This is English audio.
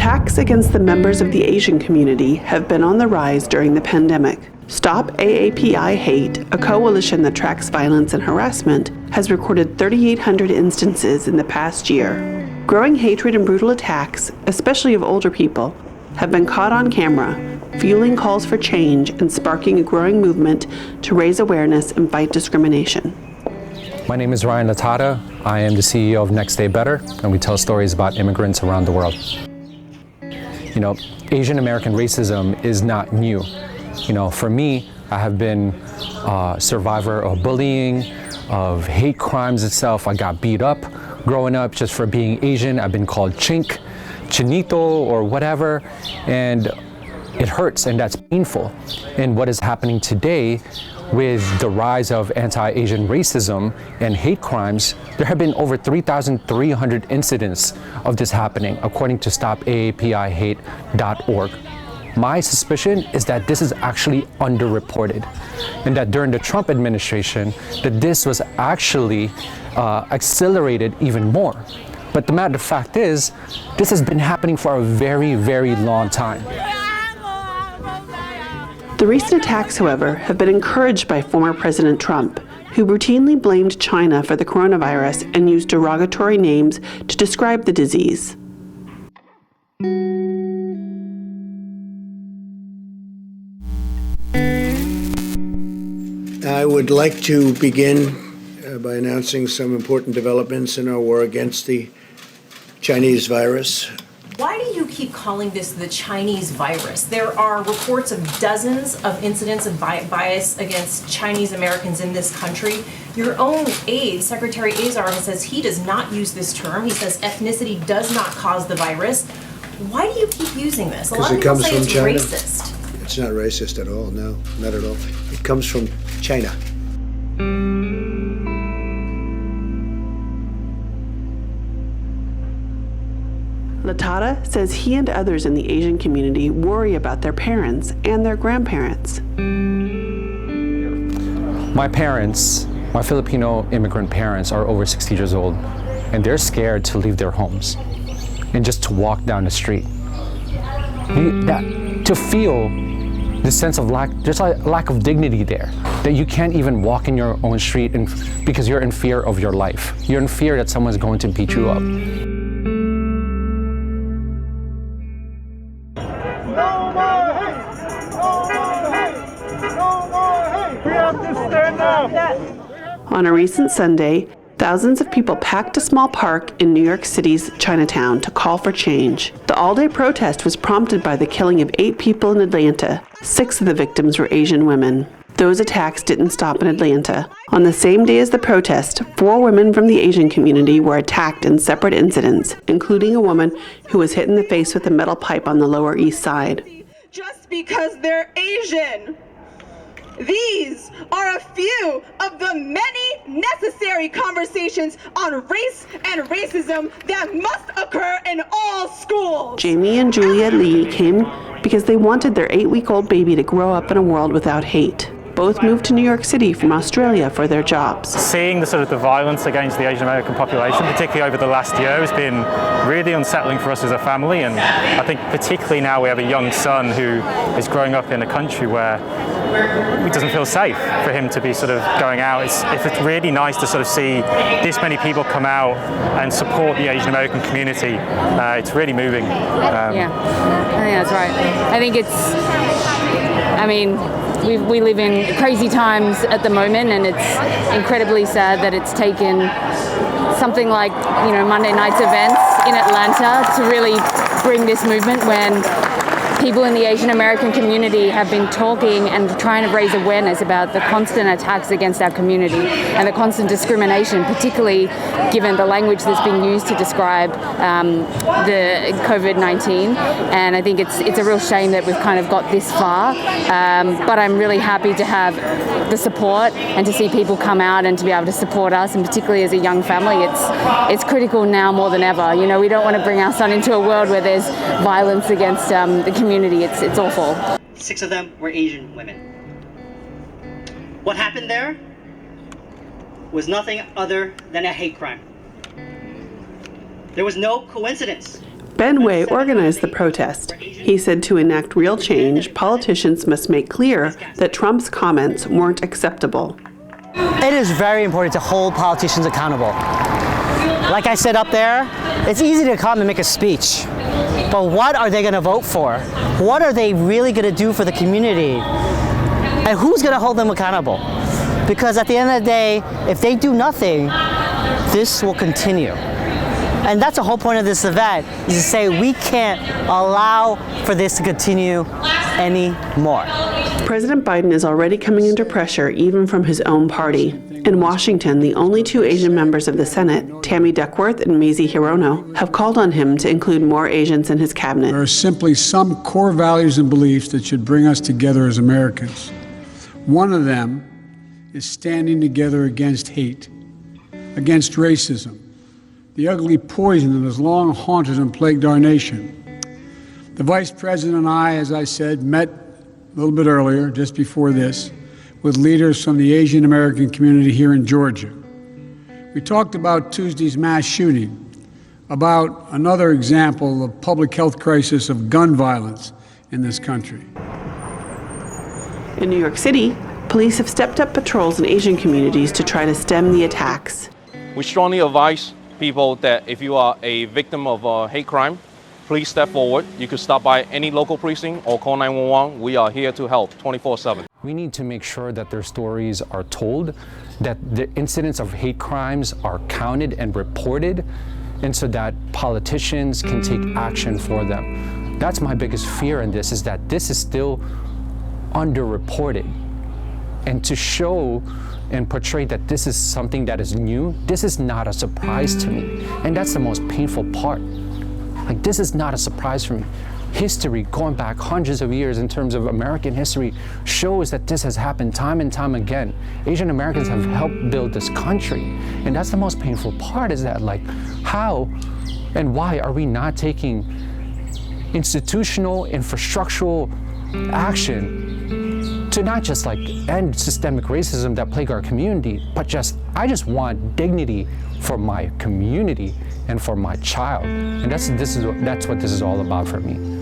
Attacks against the members of the Asian community have been on the rise during the pandemic. Stop AAPI Hate, a coalition that tracks violence and harassment, has recorded 3,800 instances in the past year. Growing hatred and brutal attacks, especially of older people, have been caught on camera, fueling calls for change and sparking a growing movement to raise awareness and fight discrimination. My name is Ryan Latata. I am the CEO of Next Day Better, and we tell stories about immigrants around the world. You know, Asian American racism is not new. You know, for me, I have been a survivor of bullying, of hate crimes itself. I got beat up growing up just for being Asian. I've been called chink, chinito, or whatever, and it hurts, and that's painful. And what is happening today with the rise of anti-Asian racism and hate crimes, there have been over 3,300 incidents of this happening, according to StopAAPIHate.org. My suspicion is that this is actually underreported, and that during the Trump administration, that this was actually accelerated even more. But the matter of fact is, this has been happening for a very, very long time. The recent attacks, however, have been encouraged by former President Trump, who routinely blamed China for the coronavirus and used derogatory names to describe the disease. I would like to begin by announcing some important developments in our war against the Chinese virus. Why do you keep calling this the Chinese virus? There are reports of dozens of incidents of bias against Chinese Americans in this country. Your own aide, Secretary Azar, says he does not use this term. He says ethnicity does not cause the virus. Why do you keep using this? A lot of people say it's racist. It's not racist at all, no, not at all. It comes from China. Latata says he and others in the Asian community worry about their parents and their grandparents. My parents, my Filipino immigrant parents, are over 60 years old, and they're scared to leave their homes and just to walk down the street. To feel the sense of there's a lack of dignity there, that you can't even walk in your own street because you're in fear of your life. You're in fear that someone's going to beat you up. On a recent Sunday, thousands of people packed a small park in New York City's Chinatown to call for change. The all-day protest was prompted by the killing of 8 people in Atlanta. 6 of the victims were Asian women. Those attacks didn't stop in Atlanta. On the same day as the protest, 4 women from the Asian community were attacked in separate incidents, including a woman who was hit in the face with a metal pipe on the Lower East Side. Just because they're Asian. These are a few of the many necessary conversations on race and racism that must occur in all schools. Jamie and Julia Lee came because they wanted their 8-week-old baby to grow up in a world without hate. Both moved to New York City from Australia for their jobs. Seeing the violence against the Asian American population, particularly over the last year, has been really unsettling for us as a family. And I think particularly now we have a young son who is growing up in a country where it doesn't feel safe for him to be going out. It's really nice to see this many people come out and support the Asian American community. It's really moving. Yeah, I think that's right. I think we live in crazy times at the moment, and it's incredibly sad that it's taken something like, Monday night's events in Atlanta to really bring this movement, when people in the Asian American community have been talking and trying to raise awareness about the constant attacks against our community and the constant discrimination, particularly given the language that's been used to describe the COVID-19. And I think it's a real shame that we've kind of got this far. But I'm really happy to have the support and to see people come out and to be able to support us, and particularly as a young family, it's critical now more than ever. We don't want to bring our son into a world where there's violence against the community. It's awful. 6 of them were Asian women. What happened there was nothing other than a hate crime. There was no coincidence. Ben Wei organized the protest. He said to enact real change, politicians must make clear that Trump's comments weren't acceptable. It is very important to hold politicians accountable. Like I said up there, it's easy to come and make a speech, but what are they going to vote for? What are they really going to do for the community? And who's going to hold them accountable? Because at the end of the day, if they do nothing, this will continue. And that's the whole point of this event, is to say we can't allow for this to continue anymore. President Biden is already coming under pressure even from his own party. In Washington, the only two Asian members of the Senate, Tammy Duckworth and Mazie Hirono, have called on him to include more Asians in his cabinet. There are simply some core values and beliefs that should bring us together as Americans. One of them is standing together against hate, against racism, the ugly poison that has long haunted and plagued our nation. The Vice President and I, as I said, met a little bit earlier, just before this, with leaders from the Asian American community here in Georgia. We talked about Tuesday's mass shooting, about another example of public health crisis of gun violence in this country. In New York City, police have stepped up patrols in Asian communities to try to stem the attacks. We strongly advise people that if you are a victim of a hate crime, please step forward. You can stop by any local precinct or call 911. We are here to help 24/7. We need to make sure that their stories are told, that the incidents of hate crimes are counted and reported, and so that politicians can take action for them. That's my biggest fear in this, is that this is still underreported. And to show and portray that this is something that is new, this is not a surprise to me. And that's the most painful part. Like, this is not a surprise for me. History, going back hundreds of years in terms of American history, shows that this has happened time and time again. Asian Americans have helped build this country. And that's the most painful part, is that, like, how and why are we not taking institutional, infrastructural action to not just like end systemic racism that plague our community, but I just want dignity for my community and for my child. And that's what this is all about for me.